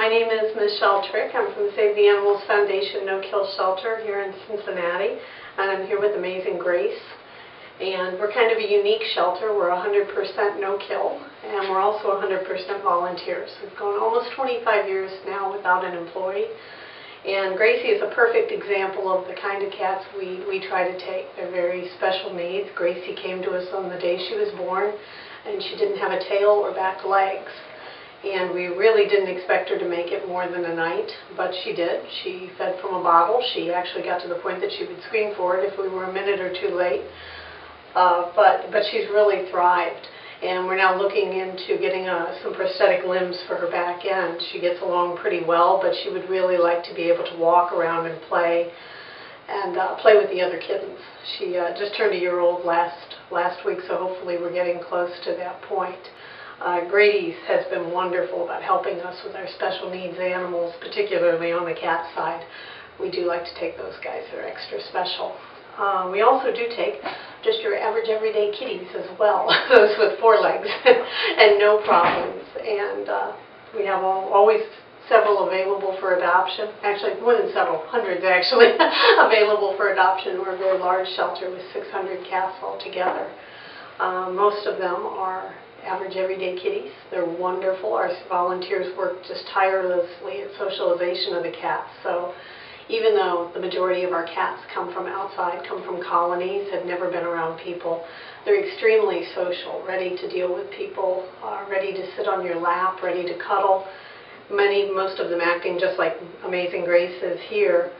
My name is Ms. Sheltrick. I'm from the Save the Animals Foundation No-Kill Shelter here in Cincinnati, and I'm here with amazing Grace. And we're kind of a unique shelter. We're 100% no-kill, and we're also 100% volunteers. We've gone almost 25 years now without an employee. And Gracie is a perfect example of the kind of cats we try to take. They're very special needs. Gracie came to us on the day she was born, and she didn't have a tail or back legs. And we really didn't expect her to make it more than a night, but she did. She fed from a bottle. She actually got to the point that she would scream for it if we were a minute or two late. But she's really thrived. And we're now looking into getting some prosthetic limbs for her back end. She gets along pretty well, but she would really like to be able to walk around and play with the other kittens. She just turned a year old last week, so hopefully we're getting close to that point. Grady has been wonderful about helping us with our special needs animals, particularly on the cat side. We do like to take those guys. They're extra special. We also do take just your average everyday kitties as well, those with 4 legs and no problems. And we have always several available for adoption. Actually, more than several, hundreds actually, available for adoption. We're a very large shelter with 600 cats altogether. Most of them are average everyday kitties. They're wonderful. Our volunteers work just tirelessly at socialization of the cats. So even though the majority of our cats come from outside, come from colonies, have never been around people, they're extremely social, ready to deal with people, ready to sit on your lap, ready to cuddle. Most of them acting just like Amazing Grace is here,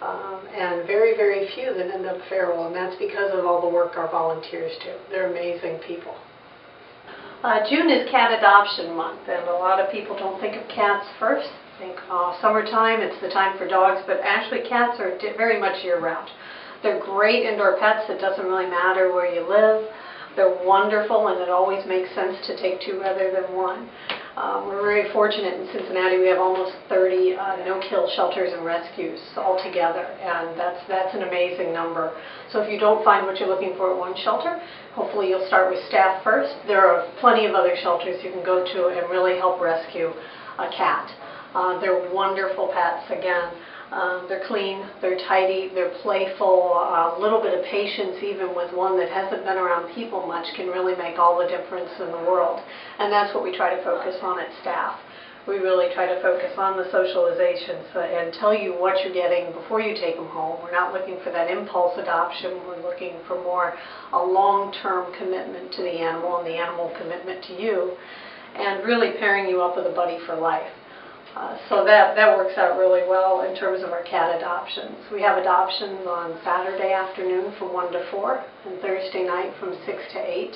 and very, very few that end up feral, and that's because of all the work our volunteers do. They're amazing people. June is Cat Adoption Month, and a lot of people don't think of cats first. Think summertime, it's the time for dogs, but actually cats are very much year-round. They're great indoor pets. It doesn't really matter where you live. They're wonderful, and it always makes sense to take 2 rather than 1. We're very fortunate in Cincinnati. We have almost 30 no-kill shelters and rescues altogether, and that's an amazing number. So if you don't find what you're looking for at one shelter, hopefully you'll start with staff first. There are plenty of other shelters you can go to and really help rescue a cat. They're wonderful pets, again. They're clean, they're tidy, they're playful. A little bit of patience, even with one that hasn't been around people much, can really make all the difference in the world. And that's what we try to focus on at staff. We really try to focus on the socialization and tell you what you're getting before you take them home. We're not looking for that impulse adoption. We're looking for more a long-term commitment to the animal and the animal commitment to you, and really pairing you up with a buddy for life. So that works out really well in terms of our cat adoptions. We have adoptions on Saturday afternoon from 1 to 4 and Thursday night from 6 to 8.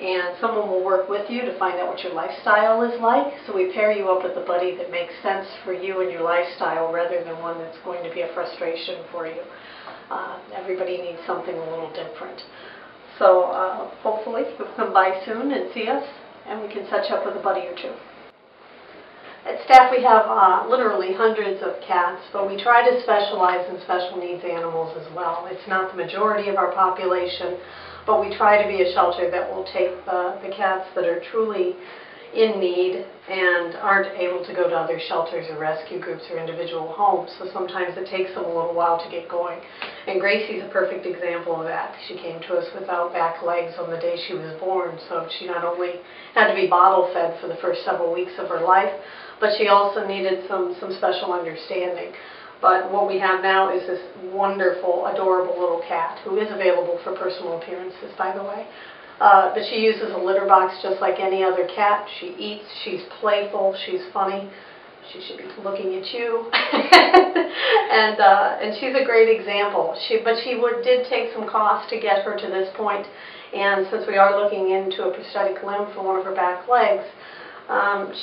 And someone will work with you to find out what your lifestyle is like. So we pair you up with a buddy that makes sense for you and your lifestyle rather than one that's going to be a frustration for you. Everybody needs something a little different. So hopefully you'll come by soon and see us, and we can set you up with a buddy or 2. At staff we have literally hundreds of cats, but we try to specialize in special needs animals as well. It's not the majority of our population, but we try to be a shelter that will take the cats that are truly in need and aren't able to go to other shelters or rescue groups or individual homes. So sometimes it takes them a little while to get going. And Gracie's a perfect example of that. She came to us without back legs on the day she was born, so she not only had to be bottle fed for the first several weeks of her life, but she also needed some special understanding. But what we have now is this wonderful, adorable little cat who is available for personal appearances, by the way. But she uses a litter box just like any other cat. She eats, she's playful, she's funny. She should be looking at you. and she's a great example. But she did take some cost to get her to this point. And since we are looking into a prosthetic limb for one of her back legs,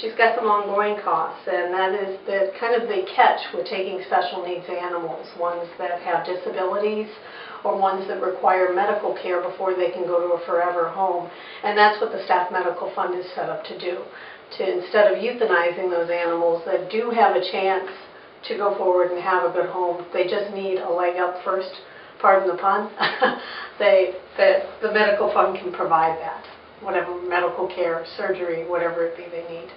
she's got some ongoing costs, and that is kind of the catch with taking special needs animals, ones that have disabilities or ones that require medical care before they can go to a forever home. And that's what the Staff Medical Fund is set up to do, instead of euthanizing those animals that do have a chance to go forward and have a good home, they just need a leg up first, pardon the pun, the medical fund can provide that. Whatever medical care, surgery, whatever it be they need.